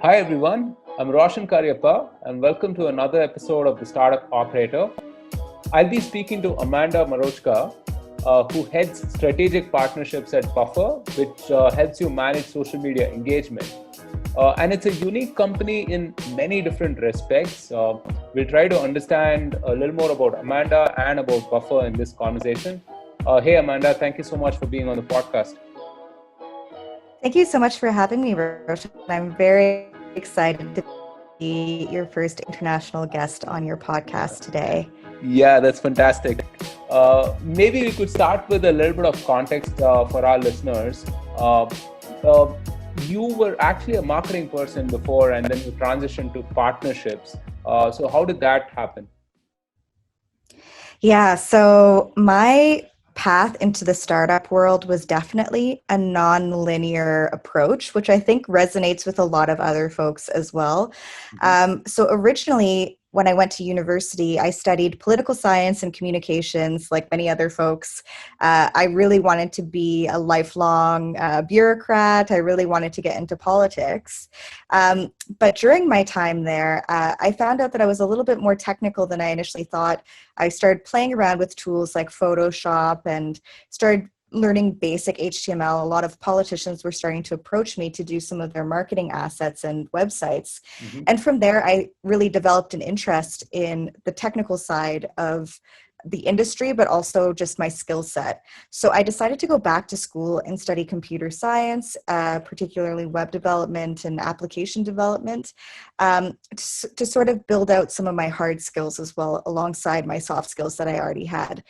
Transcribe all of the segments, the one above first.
Hi everyone, I'm Roshan Cariappa and welcome to another episode of the Startup Operator. I'll be speaking to Amanda Marochko, who heads strategic partnerships at Buffer, which helps you manage social media engagement. And it's a unique company in many different respects. We'll try to understand a little more about Amanda and about Buffer in this conversation. Hey Amanda, thank you so much for being on the podcast. Thank you so much for having me, Roshan. I'm very excited to be your first international guest on your podcast today. Yeah, that's fantastic. Maybe we could start with a little bit of context for our listeners. You were actually a marketing person before, and then you transitioned to partnerships. So how did that happen? Yeah, so my path into the startup world was definitely a non-linear approach, which I think resonates with a lot of other folks as well. So originally, when I went to university, I studied political science and communications like many other folks. I really wanted to be a lifelong bureaucrat. I really wanted to get into politics. But during my time there, I found out that I was a little bit more technical than I initially thought. I started playing around with tools like Photoshop and started learning basic HTML. A lot of politicians were starting to approach me to do some of their marketing assets and websites. And from there, I really developed an interest in the technical side of the industry, but also just my skill set. So I decided to go back to school and study computer science, particularly web development and application development, to sort of build out some of my hard skills as well, alongside my soft skills that I already had.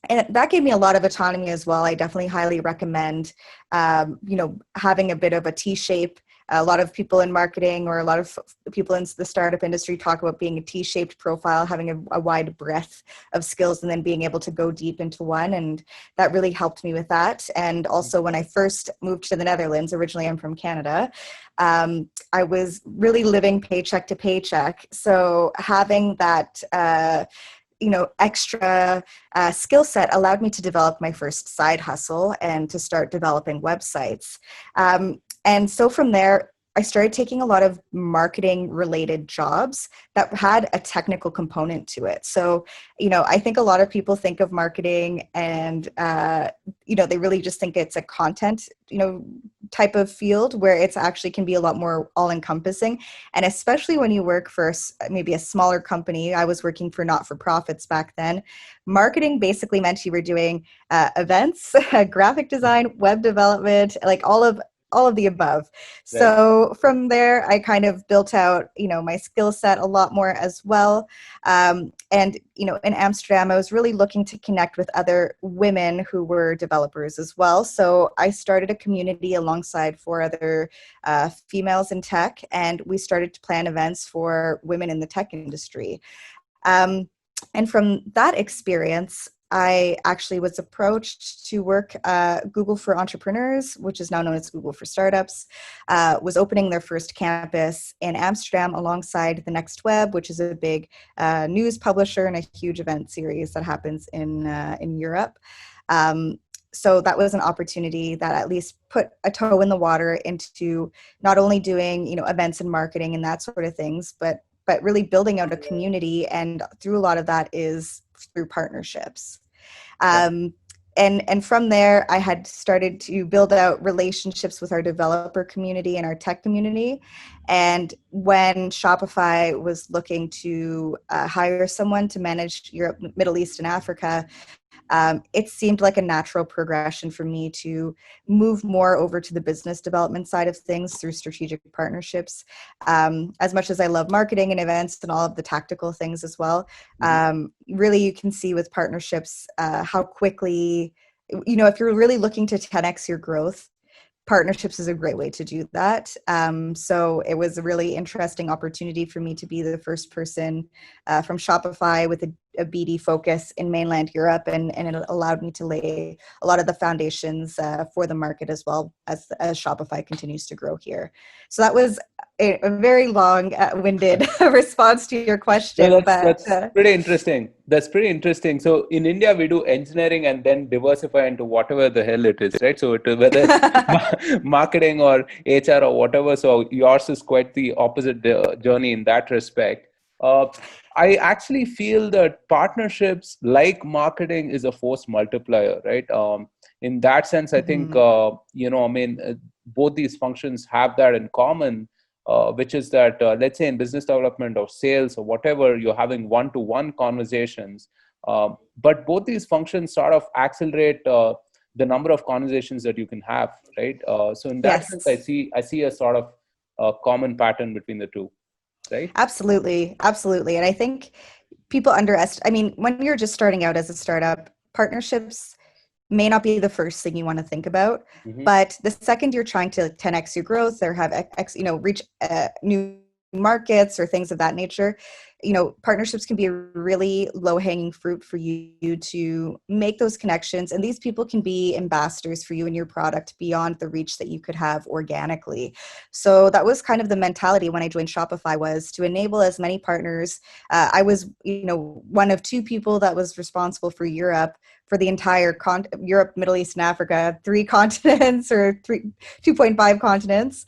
And that gave me a lot of autonomy as well. I definitely highly recommend, having a bit of a T-shape. A lot of people in marketing or a lot of people in the startup industry talk about being a T-shaped profile, having a wide breadth of skills and then being able to go deep into one. And that really helped me with that. And also when I first moved to the Netherlands, originally I'm from Canada, I was really living paycheck to paycheck. So having that, extra skill set allowed me to develop my first side hustle and to start developing websites. And so from there, I started taking a lot of marketing related jobs that had a technical component to it. So, I think a lot of people think of marketing and, they really just think it's a content, type of field where it's actually can be a lot more all encompassing. And especially when you work for maybe a smaller company, I was working for not-for-profits back then. Marketing basically meant you were doing events, graphic design, web development, like all of the above. So from there, I kind of built out, my skill set a lot more as well. And, in Amsterdam, I was really looking to connect with other women who were developers as well. So I started a community alongside 4 other females in tech, and we started to plan events for women in the tech industry. And from that experience, I actually was approached to work Google for Entrepreneurs, which is now known as Google for Startups, was opening their first campus in Amsterdam alongside The Next Web, which is a big news publisher and a huge event series that happens in Europe. So that was an opportunity that at least put a toe in the water into not only doing, events and marketing and that sort of things, but really building out a community. And through a lot of that is through partnerships. And from there, I had started to build out relationships with our developer community and our tech community. And when Shopify was looking to hire someone to manage Europe, Middle East, and Africa, it seemed like a natural progression for me to move more over to the business development side of things through strategic partnerships. As much as I love marketing and events and all of the tactical things as well, really you can see with partnerships how quickly, if you're really looking to 10x your growth, partnerships is a great way to do that. So it was a really interesting opportunity for me to be the first person from Shopify with a a BD focus in mainland Europe, and it allowed me to lay a lot of the foundations for the market as well as Shopify continues to grow here. So that was a very long-winded response to your No, question, but that's pretty interesting. That's pretty interesting. So in India, we do engineering and then diversify into whatever the hell it is, right? So whether it's marketing or HR or whatever. So yours is quite the opposite journey in that respect. Uh, I actually feel that partnerships like marketing is a force multiplier, right? In that sense, I think I mean, both these functions have that in common, which is that let's say in business development or sales or whatever, you're having one-to-one conversations, but both these functions sort of accelerate the number of conversations that you can have, right? So in that sense, yes. I see a sort of common pattern between the two, right? Absolutely, absolutely. And I think people underestimate, I mean, when you're just starting out as a startup, partnerships may not be the first thing you want to think about, Hmm. but the second you're trying to 10x your growth or have reach new markets or things of that nature, partnerships can be a really low hanging fruit for you to make those connections, and these people can be ambassadors for you and your product beyond the reach that you could have organically. So that was kind of the mentality when I joined Shopify, was to enable as many partners. I was one of two people that was responsible for Europe, for the entire Europe, Middle East, and Africa, 3 continents, or 2.5 continents.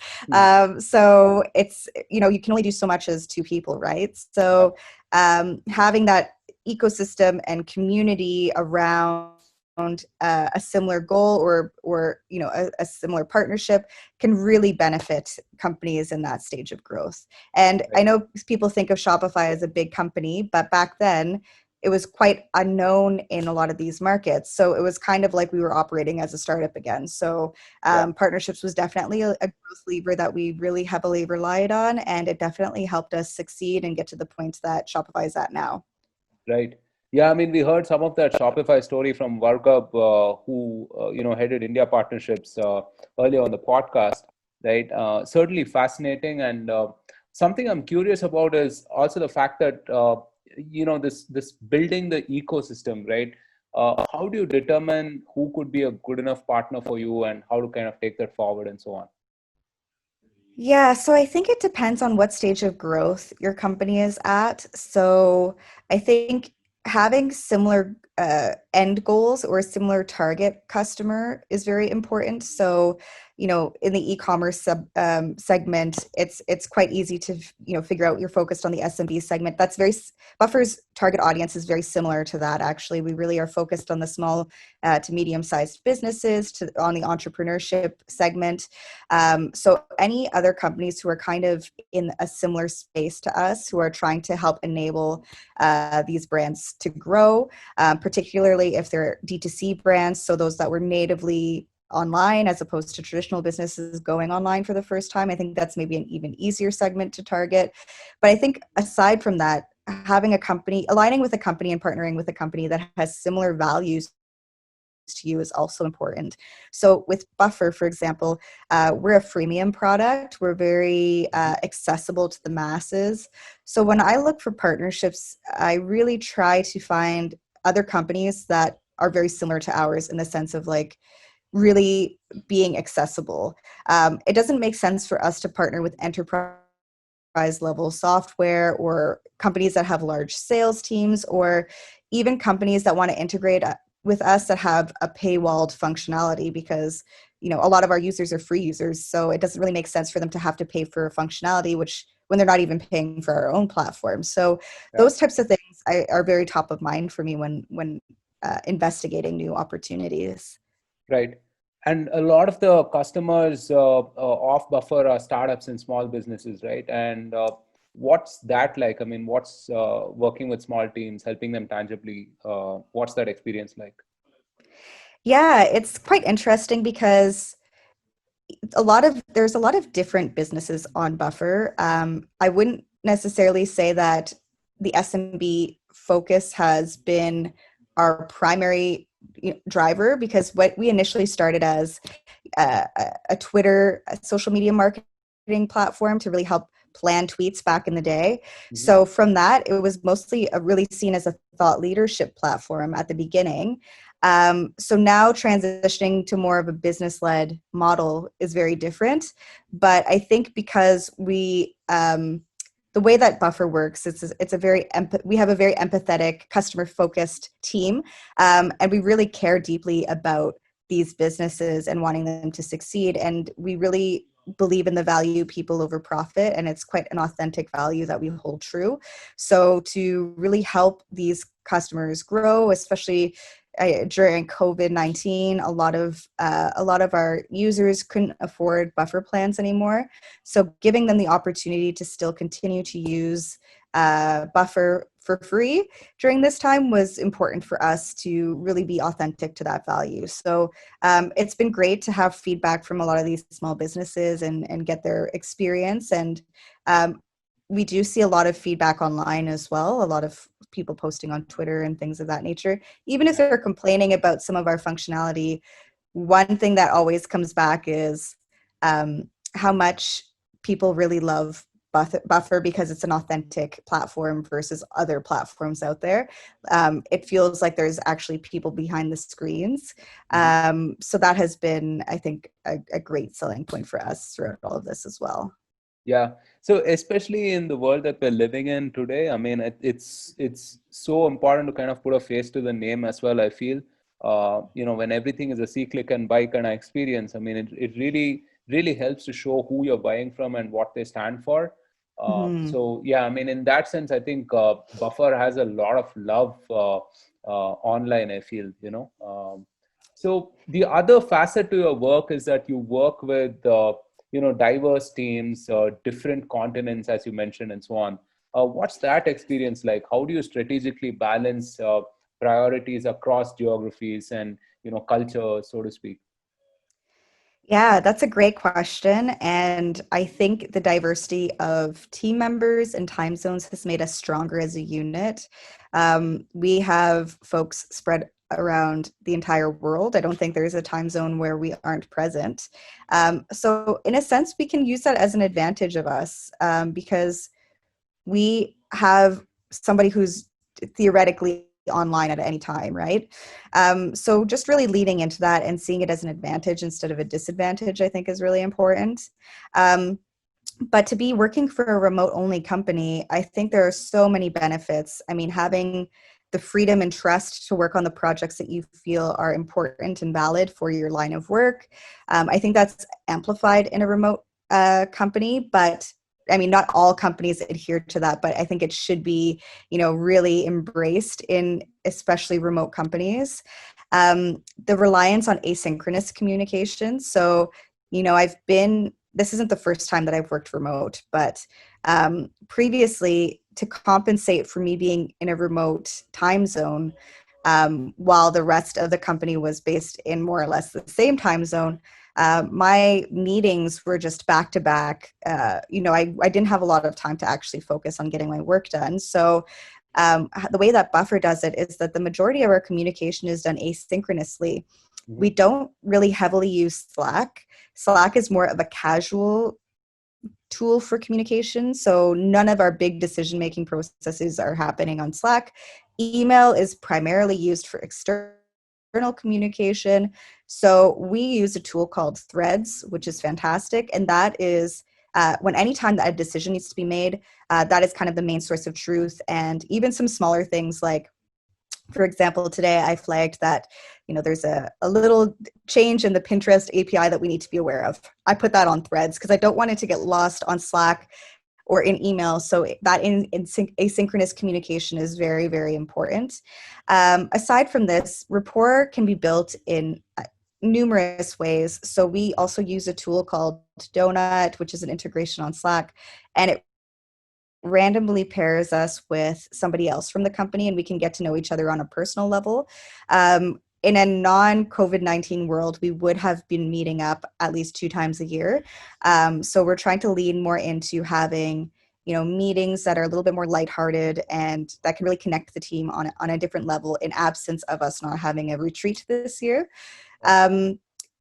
So it's, you can only do so much as 2 people, right? So having that ecosystem and community around a similar goal, or a similar partnership, can really benefit companies in that stage of growth. And I know people think of Shopify as a big company, but back then it was quite unknown in a lot of these markets. So it was kind of like we were operating as a startup again. So partnerships was definitely a growth lever that we really heavily relied on, and it definitely helped us succeed and get to the point that Shopify is at now. Right. Yeah, I mean, we heard some of that Shopify story from Vargab, who headed India partnerships earlier on the podcast, right? Certainly fascinating, and something I'm curious about is also the fact that this building the ecosystem, right? How do you determine who could be a good enough partner for you, and how to kind of take that forward and so on? Yeah, so I think it depends on what stage of growth your company is at. So I think having similar end goals or a similar target customer is very important. So, in the e-commerce segment, it's quite easy to figure out you're focused on the SMB segment. That's Buffer's target audience is very similar to that. Actually, we really are focused on the small to medium-sized businesses, on the entrepreneurship segment. So any other companies who are kind of in a similar space to us, who are trying to help enable these brands to grow, particularly if they're D2C brands, so those that were natively online as opposed to traditional businesses going online for the first time, I think that's maybe an even easier segment to target. But I think aside from that, having a company, aligning with a company and partnering with a company that has similar values to you is also important. So with Buffer, for example, we're a freemium product. We're very accessible to the masses. So when I look for partnerships, I really try to find other companies that are very similar to ours, in the sense of like really being accessible. It doesn't make sense for us to partner with enterprise level software, or companies that have large sales teams, or even companies that want to integrate with us that have a paywalled functionality, because a lot of our users are free users, so it doesn't really make sense for them to have to pay for functionality, which when they're not even paying for our own platform. So Yeah. those types of things are very top of mind for me when investigating new opportunities. Right. And a lot of the customers of Buffer are startups and small businesses, right? And what's that like? I mean, what's working with small teams, helping them tangibly? What's that experience like? Yeah, it's quite interesting because there's a lot of different businesses on Buffer. I wouldn't necessarily say that the SMB focus has been our primary driver, because what we initially started as a Twitter, a social media marketing platform to really help plan tweets back in the day. Mm-hmm. So from that, it was mostly really seen as a thought leadership platform at the beginning. So now transitioning to more of a business-led model is very different. But I think because the way that Buffer works, it's a very we have a very empathetic, customer-focused team, and we really care deeply about these businesses and wanting them to succeed. And we really believe in the value people over profit, and it's quite an authentic value that we hold true. So to really help these customers grow, especially during COVID-19, a lot of our users couldn't afford buffer plans anymore. So giving them the opportunity to still continue to use Buffer for free during this time was important for us to really be authentic to that value. So it's been great to have feedback from a lot of these small businesses and get their experience. And we do see a lot of feedback online as well, a lot of people posting on Twitter and things of that nature. Even if they're complaining about some of our functionality, one thing that always comes back is how much people really love Buffer because it's an authentic platform versus other platforms out there. It feels like there's actually people behind the screens. So that has been, I think, a great selling point for us throughout all of this as well. Yeah. So especially in the world that we're living in today, I mean, it's so important to kind of put a face to the name as well. I feel, when everything is a see, click, and buy kind of experience. I mean, it really helps to show who you're buying from and what they stand for. So yeah, I mean, in that sense, I think Buffer has a lot of love online. I feel, so the other facet to your work is that you work with diverse teams, different continents, as you mentioned, and so on. What's that experience like? How do you strategically balance priorities across geographies and culture, so to speak? Yeah, that's a great question. And I think the diversity of team members and time zones has made us stronger as a unit. We have folks spread around the entire world. I don't think there's a time zone where we aren't present. So in a sense, we can use that as an advantage of us because we have somebody who's theoretically online at any time, right? So just really leading into that and seeing it as an advantage instead of a disadvantage, I think is really important. But to be working for a remote only company, I think there are so many benefits. I mean, having the freedom and trust to work on the projects that you feel are important and valid for your line of work. I think that's amplified in a remote company, but I mean, not all companies adhere to that, but I think it should be, really embraced in especially remote companies. The reliance on asynchronous communication. So, this isn't the first time that I've worked remote, but previously to compensate for me being in a remote time zone, while the rest of the company was based in more or less the same time zone, my meetings were just back to back. I didn't have a lot of time to actually focus on getting my work done. So the way that Buffer does it is that the majority of our communication is done asynchronously. We don't really heavily use Slack. Slack is more of a casual tool for communication. So none of our big decision-making processes are happening on Slack. Email is primarily used for external communication. So we use a tool called Threads, which is fantastic. And that is when anytime that a decision needs to be made, that is kind of the main source of truth. And even some smaller things like, for example, today I flagged that, there's a little change in the Pinterest API that we need to be aware of. I put that on Threads because I don't want it to get lost on Slack or in email. So that asynchronous communication is very, very important. Aside from this, rapport can be built in numerous ways. So we also use a tool called Donut, which is an integration on Slack, and it randomly pairs us with somebody else from the company, and we can get to know each other on a personal level. In a non-COVID-19 world, we would have been meeting up at least 2 times a year. So we're trying to lean more into having, meetings that are a little bit more lighthearted and that can really connect the team on a different level in absence of us not having a retreat this year.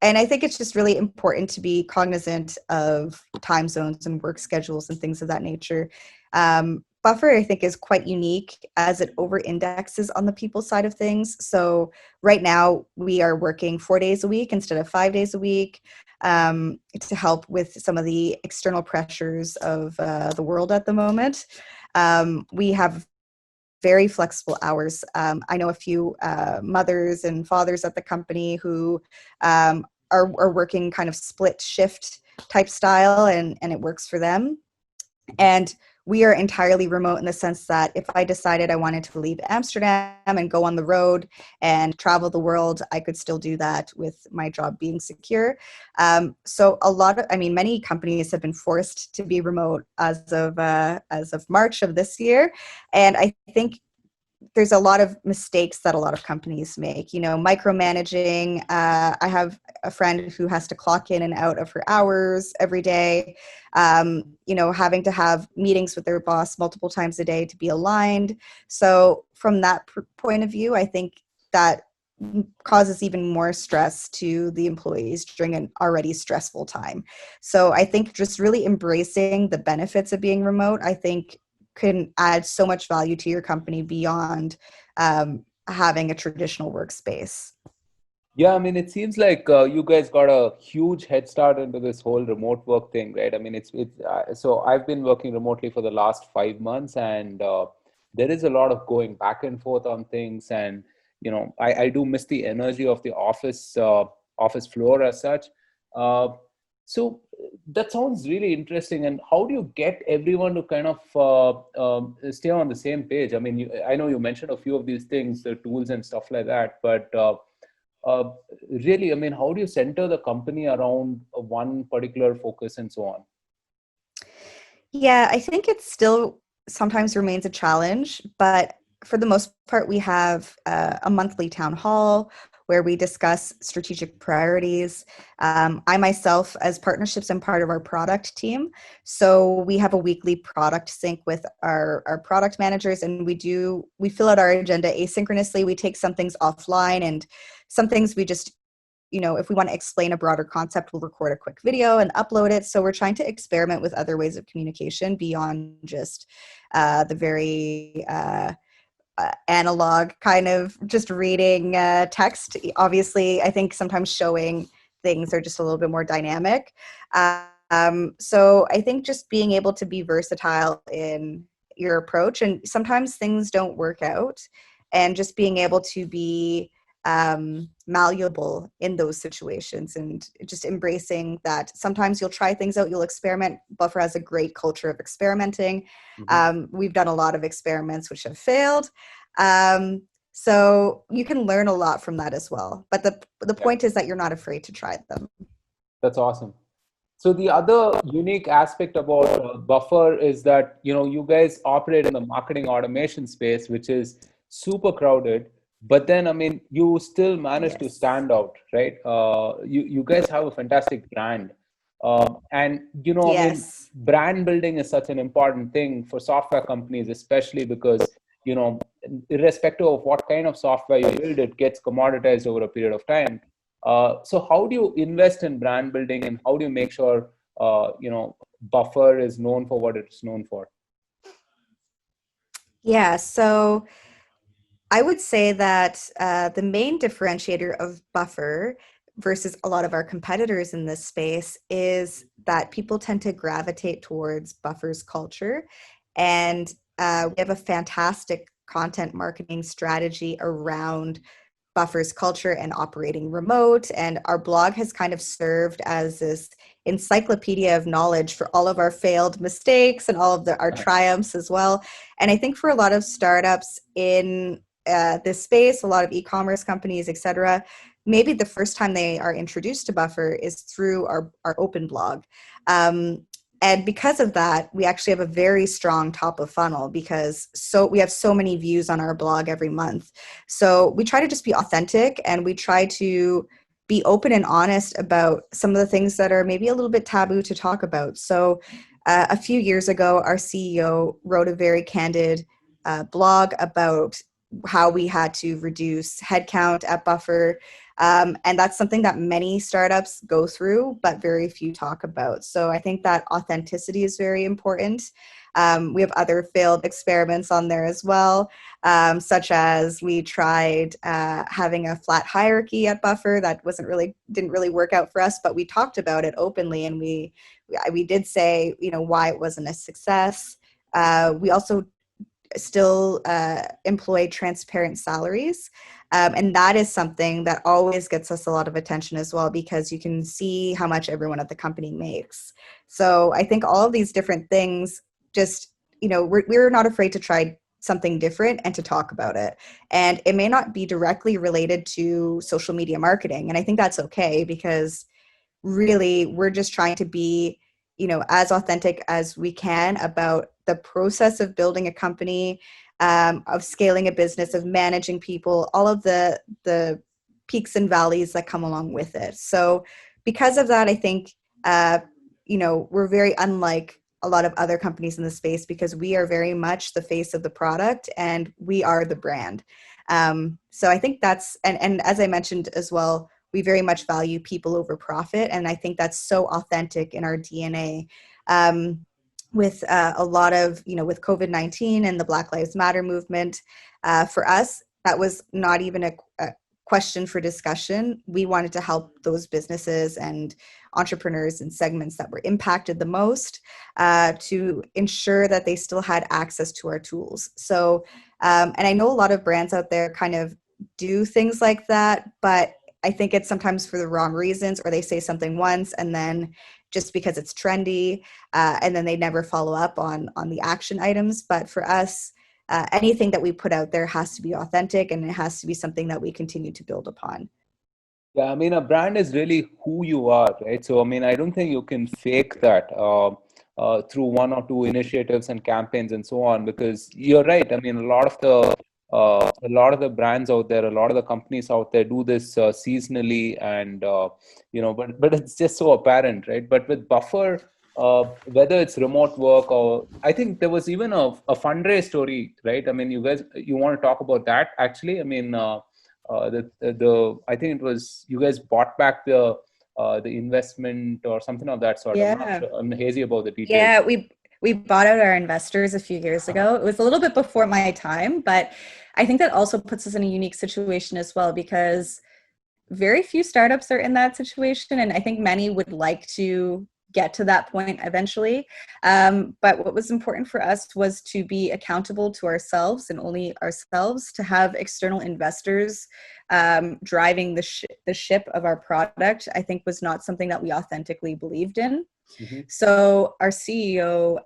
And I think it's just really important to be cognizant of time zones and work schedules and things of that nature. Buffer, I think, is quite unique as it over indexes on the people side of things. So right now we are working 4 days a week instead of 5 days a week, to help with some of the external pressures of the world at the moment. We have very flexible hours. I know a few mothers and fathers at the company who are working kind of split shift type style, and it works for them. And we are entirely remote in the sense that if I decided I wanted to leave Amsterdam and go on the road and travel the world, I could still do that with my job being secure. So many companies have been forced to be remote as of March of this year. And I think there's a lot of mistakes that a lot of companies make, micromanaging. I have a friend who has to clock in and out of her hours every day, having to have meetings with their boss multiple times a day to be aligned. So from that point of view, I think that causes even more stress to the employees during an already stressful time. So I think just really embracing the benefits of being remote, I think, can add so much value to your company beyond having a traditional workspace. Yeah, I mean, it seems like you guys got a huge head start into this whole remote work thing, right? I mean, so I've been working remotely for the last 5 months, and there is a lot of going back and forth on things, and I do miss the energy of the office floor as such. Uh, so that sounds really interesting. And how do you get everyone to kind of stay on the same page? I mean, I know you mentioned a few of these things, the tools and stuff like that, but uh, really, I mean, how do you center the company around one particular focus and so on? Yeah, I think it still sometimes remains a challenge, but for the most part, we have a monthly town hall where we discuss strategic priorities. I myself, as partnerships, am part of our product team. So we have a weekly product sync with our product managers, and we fill out our agenda asynchronously. We take some things offline, and some things we just, if we want to explain a broader concept, we'll record a quick video and upload it. So we're trying to experiment with other ways of communication beyond just the very analog kind of just reading text. Obviously, I think sometimes showing things are just a little bit more dynamic. So I think just being able to be versatile in your approach, and sometimes things don't work out, and just being able to be malleable in those situations, and just embracing that sometimes you'll try things out, you'll experiment. Buffer has a great culture of experimenting. Mhm. We've done a lot of experiments which have failed. So you can learn a lot from that as well. But the Yeah, point is that you're not afraid to try them. that's awesome. So the other unique aspect about Buffer is that you guys operate in the marketing automation space, which is super crowded. But then, I mean, you still manage to Yes. stand out, right? You guys have a fantastic brand, and I mean, Yes. brand building is such an important thing for software companies, especially because you know, irrespective of what kind of software you build, it gets commoditized over a period of time. So how do you invest in brand building, and how do you make sure Buffer is known for what it's known for? Yeah. So I would say that the main differentiator of Buffer versus a lot of our competitors in this space is that people tend to gravitate towards Buffer's culture. And we have a fantastic content marketing strategy around Buffer's culture and operating remote. And our blog has kind of served as this encyclopedia of knowledge for all of our failed mistakes and all of our triumphs as well. And I think for a lot of startups in this space, a lot of e-commerce companies, etc., maybe the first time they are introduced to Buffer is through our open blog. And because of that, we actually have a very strong top of funnel because we have so many views on our blog every month. So we try to just be authentic, and we try to be open and honest about some of the things that are maybe a little bit taboo to talk about. So a few years ago, our CEO wrote a very candid blog about how we had to reduce headcount at Buffer. And that's something that many startups go through, but very few talk about. So I think that authenticity is very important. We have other failed experiments on there as well, such as we tried having a flat hierarchy at Buffer that didn't really work out for us, but we talked about it openly, and we did say, why it wasn't a success. We also still employ transparent salaries. And that is something that always gets us a lot of attention as well, because you can see how much everyone at the company makes. So I think all of these different things, just, we're not afraid to try something different and to talk about it. And it may not be directly related to social media marketing. And I think that's okay, because really we're just trying to be, as authentic as we can about the process of building a company, of scaling a business, of managing people, all of the peaks and valleys that come along with it. So because of that, I think, we're very unlike a lot of other companies in the space, because we are very much the face of the product and we are the brand. So I think that's, and as I mentioned as well, we very much value people over profit. And I think that's so authentic in our DNA. With a lot of, with COVID-19 and the Black Lives Matter movement, for us, that was not even a question for discussion. We wanted to help those businesses and entrepreneurs and segments that were impacted the most, to ensure that they still had access to our tools. So, and I know a lot of brands out there kind of do things like that, but I think it's sometimes for the wrong reasons, or they say something once and then just because it's trendy, and then they never follow up on the action items. But for us, anything that we put out there has to be authentic, and it has to be something that we continue to build upon. Yeah, I mean, a brand is really who you are, right? So, I mean, I don't think you can fake that through one or two initiatives and campaigns and so on, because you're right. I mean, a lot of the brands out there, a lot of the companies out there do this seasonally, and but it's just so apparent, right? But with Buffer, whether it's remote work, or I think there was even a fundraise story, right? I mean, you want to talk about that actually? I mean. The I think it was you guys bought back the investment or something of that sort. I'm not Yeah. sure. I'm hazy about the details. Yeah, we bought out our investors a few years ago. It was a little bit before my time, but I think that also puts us in a unique situation as well, because very few startups are in that situation, and I think many would like to get to that point eventually. But what was important for us was to be accountable to ourselves and only ourselves, to have external investors driving the ship of our product. I think was not something that we authentically believed in. Mm-hmm. So our CEO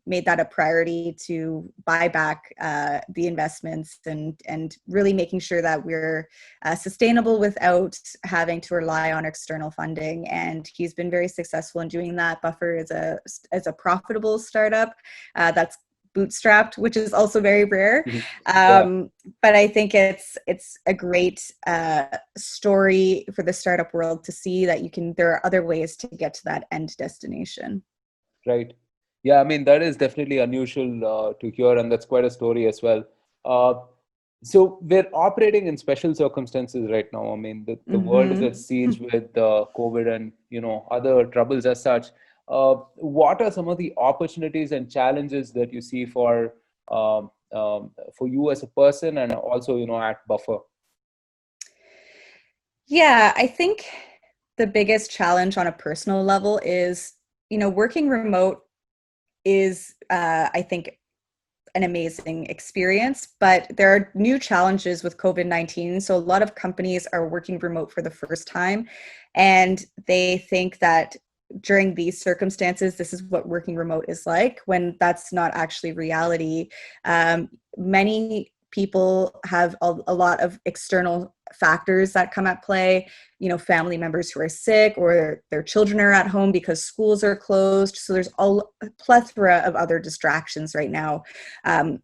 made that a priority to buy back the investments, and really making sure that we're sustainable without having to rely on external funding. And he's been very successful in doing that. Buffer is a profitable startup that's bootstrapped, which is also very rare. Yeah. But I think it's a great story for the startup world to see that there are other ways to get to that end destination. Right. Yeah, I mean, that is definitely unusual to hear, and that's quite a story as well. Uh, so we're operating in special circumstances right now. I mean, the world is at siege with COVID and other troubles as such. What are some of the opportunities and challenges that you see for you as a person, and also at Buffer? Yeah, I think the biggest challenge on a personal level is, working remote is, I think, an amazing experience, but there are new challenges with COVID-19. So a lot of companies are working remote for the first time, and they think that during these circumstances, this is what working remote is like, when that's not actually reality. Many people have a lot of external factors that come at play, family members who are sick, or their children are at home because schools are closed. So there's a plethora of other distractions right now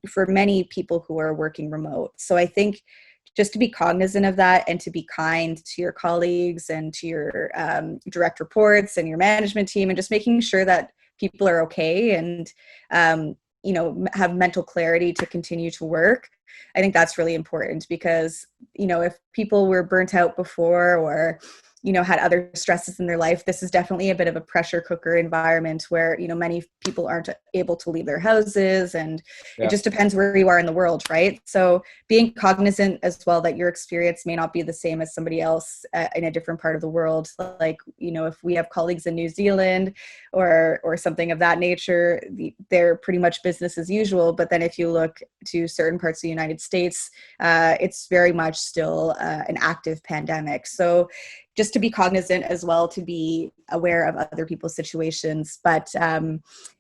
for many people who are working remote. So I think just to be cognizant of that, and to be kind to your colleagues and to your direct reports and your management team, and just making sure that people are okay, and have mental clarity to continue to work. I think that's really important because, if people were burnt out before or had other stresses in their life, this is definitely a bit of a pressure cooker environment where, many people aren't able to leave their houses, and it just depends where you are in the world, right? So being cognizant as well that your experience may not be the same as somebody else in a different part of the world. Like, if we have colleagues in New Zealand or something of that nature, they're pretty much business as usual. But then if you look to certain parts of the United States, it's very much still an active pandemic. So just to be cognizant as well, to be aware of other people's situations. But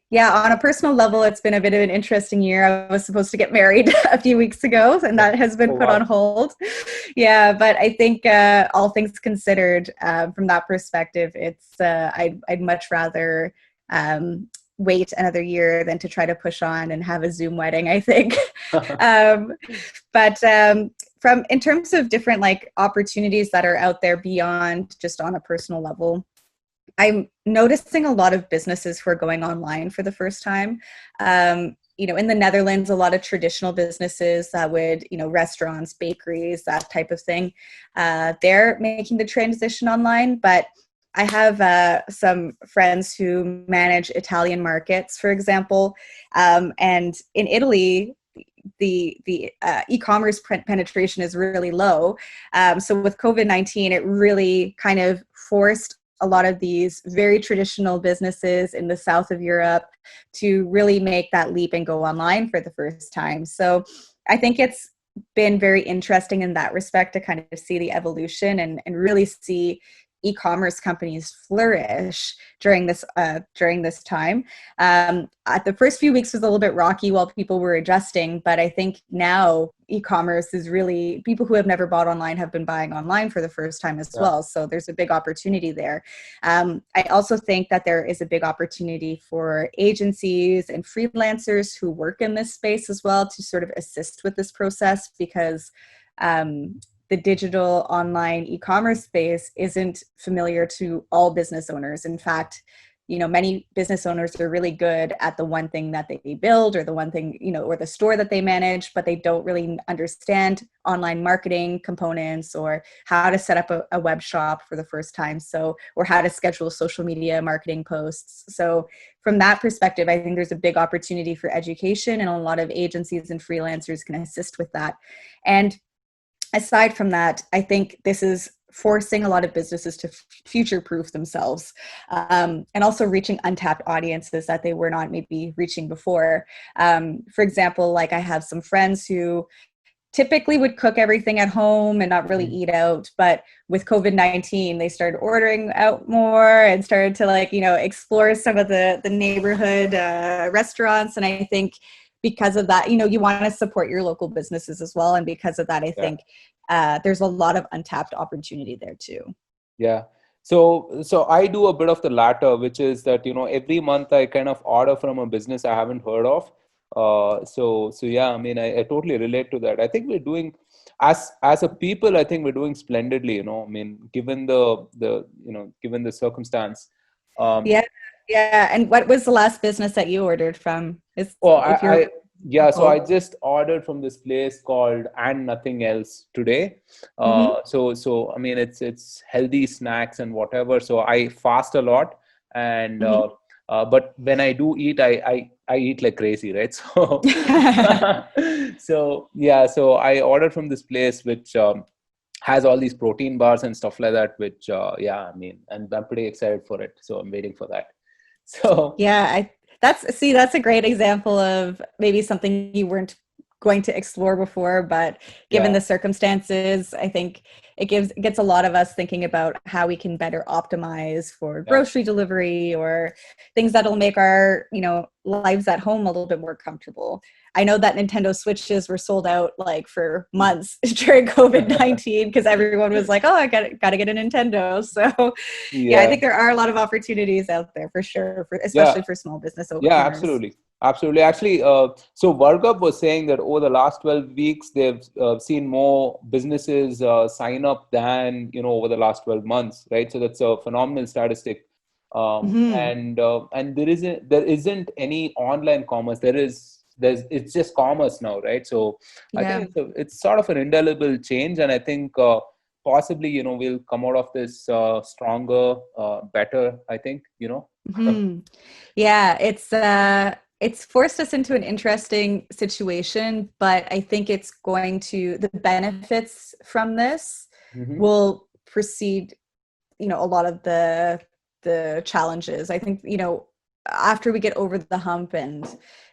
yeah, on a personal level, it's been a bit of an interesting year. I was supposed to get married a few weeks ago, and that has been put on hold. Yeah, but I think all things considered, from that perspective, it's I'd much rather wait another year than to try to push on and have a Zoom wedding, I think. But from in terms of different like opportunities that are out there beyond just on a personal level, I'm noticing a lot of businesses who are going online for the first time. In the Netherlands, a lot of traditional businesses that would, restaurants, bakeries, that type of thing, they're making the transition online. But I have some friends who manage Italian markets, for example, and in Italy, the e-commerce penetration is really low. So with COVID-19, it really kind of forced a lot of these very traditional businesses in the south of Europe to really make that leap and go online for the first time. So I think it's been very interesting in that respect to kind of see the evolution and really see e-commerce companies flourish during this time. At the first few weeks was a little bit rocky while people were adjusting, but I think now e-commerce is really, people who have never bought online have been buying online for the first time as well. So there's a big opportunity there. I also think that there is a big opportunity for agencies and freelancers who work in this space as well to sort of assist with this process, because the digital online e-commerce space isn't familiar to all business owners. In fact, many business owners are really good at the one thing that they build or the one thing, or the store that they manage, but they don't really understand online marketing components or how to set up a web shop for the first time. So, or how to schedule social media marketing posts. So from that perspective, I think there's a big opportunity for education, and a lot of agencies and freelancers can assist with that. And aside from that, I think this is forcing a lot of businesses to future-proof themselves, and also reaching untapped audiences that they were not maybe reaching before. For example, like I have some friends who typically would cook everything at home and not really eat out, but with COVID-19, they started ordering out more and started to explore some of the neighborhood restaurants. And I think because of that, you want to support your local businesses as well. And because of that, I think there's a lot of untapped opportunity there too. Yeah. So I do a bit of the latter, which is that, every month I kind of order from a business I haven't heard of. So yeah, I mean, I totally relate to that. I think we're doing, as a people, I think we're doing splendidly, I mean, given given the circumstance. Yeah. And what was the last business that you ordered from? So I just ordered from this place called And Nothing Else today. So I mean, it's healthy snacks and whatever. So I fast a lot, and but when I do eat, I eat like crazy, right? So so I ordered from this place which has all these protein bars and stuff like that. Which I mean, and I'm pretty excited for it. So I'm waiting for that. So yeah, that's a great example of maybe something you weren't going to explore before, but given the circumstances, I think it gets a lot of us thinking about how we can better optimize for grocery delivery or things that'll make our, lives at home a little bit more comfortable. I know that Nintendo Switches were sold out like for months during COVID-19 because everyone was like, oh, I got to get a Nintendo. So I think there are a lot of opportunities out there for sure, especially for small business owners. Yeah, absolutely. Actually, so Vargab was saying that over the last 12 weeks, they've seen more businesses sign up than, over the last 12 months, right? So that's a phenomenal statistic. And there isn't any online commerce. There is it's just commerce now, right? So I Yeah. think it's sort of an indelible change, and I think possibly, we'll come out of this stronger, better, I think. Yeah, it's forced us into an interesting situation, but I think the benefits from this Hmm. will precede, a lot of the challenges. I think, after we get over the hump, and,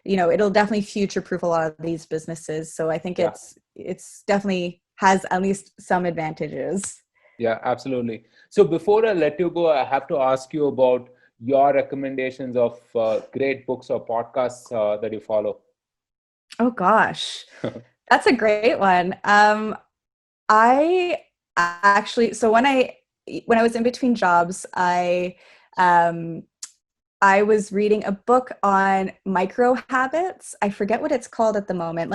it'll definitely future proof a lot of these businesses. So I think Yeah. it's definitely has at least some advantages. Yeah, absolutely. So before I let you go, I have to ask you about your recommendations of great books or podcasts that you follow. Oh gosh, that's a great one. I actually, so when I was in between jobs, um, I was reading a book on micro habits. I forget what it's called at the moment.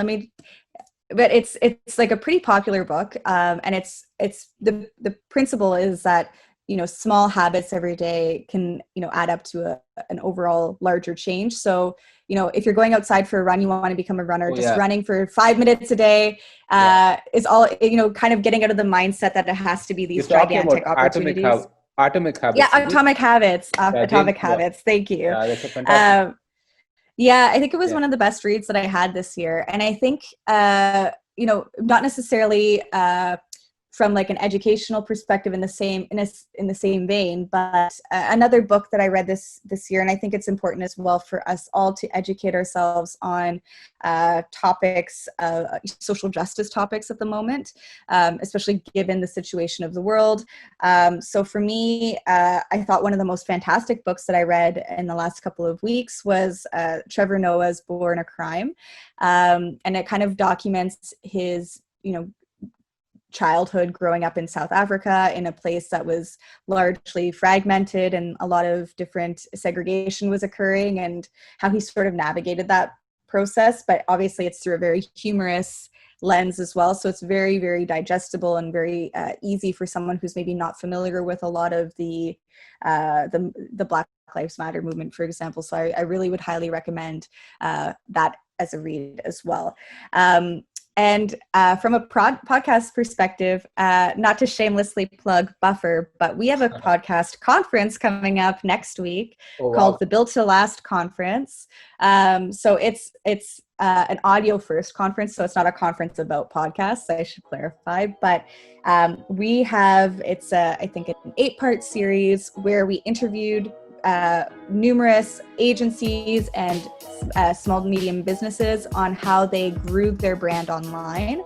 But it's like a pretty popular book, and it's the principle is that, small habits every day can, add up to an overall larger change. So, if you're going outside for a run, you want to become a runner. Oh Just yeah, running for 5 minutes a day yeah. is all, kind of getting out of the mindset that it has to be You're these talking about gigantic opportunities. atomic Yeah, habits, is it? atomic habits. Yeah, James. Atomic Yeah, habits. Thank you. yeah. That's a fantastic. Um, yeah, I think it was Yeah. one of the best reads that I had this year. And I think, not necessarily from like an educational perspective in the same vein, but another book that I read this year, and I think it's important as well for us all to educate ourselves on topics, social justice topics at the moment, especially given the situation of the world. So for me, I thought one of the most fantastic books that I read in the last couple of weeks was Trevor Noah's Born a Crime. And it kind of documents his, childhood growing up in South Africa in a place that was largely fragmented and a lot of different segregation was occurring, and how he sort of navigated that process. But obviously it's through a very humorous lens as well. So it's very, very digestible and very easy for someone who's maybe not familiar with a lot of the Black Lives Matter movement, for example. So I really would highly recommend that as a read as well. And from a podcast perspective, not to shamelessly plug Buffer, but we have a podcast conference coming up next week Oh called wow. the Built to Last Conference. So it's an audio first conference, so it's not a conference about podcasts, I should clarify. But we have, I think, an 8-part series where we interviewed numerous agencies and small to medium businesses on how they grew their brand online.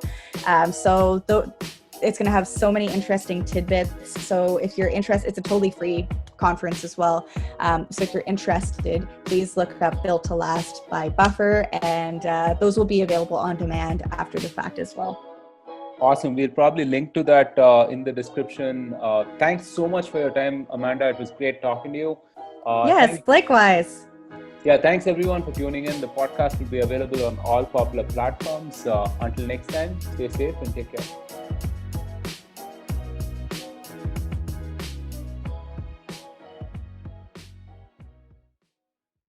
It's going to have so many interesting tidbits. So if you're interested, it's a totally free conference as well. So if you're interested, please look up Built to Last by Buffer, and those will be available on demand after the fact as well. Awesome. We'll probably link to that in the description. Thanks so much for your time, Amanda. It was great talking to you. Yes, likewise. Yeah, thanks everyone for tuning in. The podcast will be available on all popular platforms. Until next time, stay safe and take care.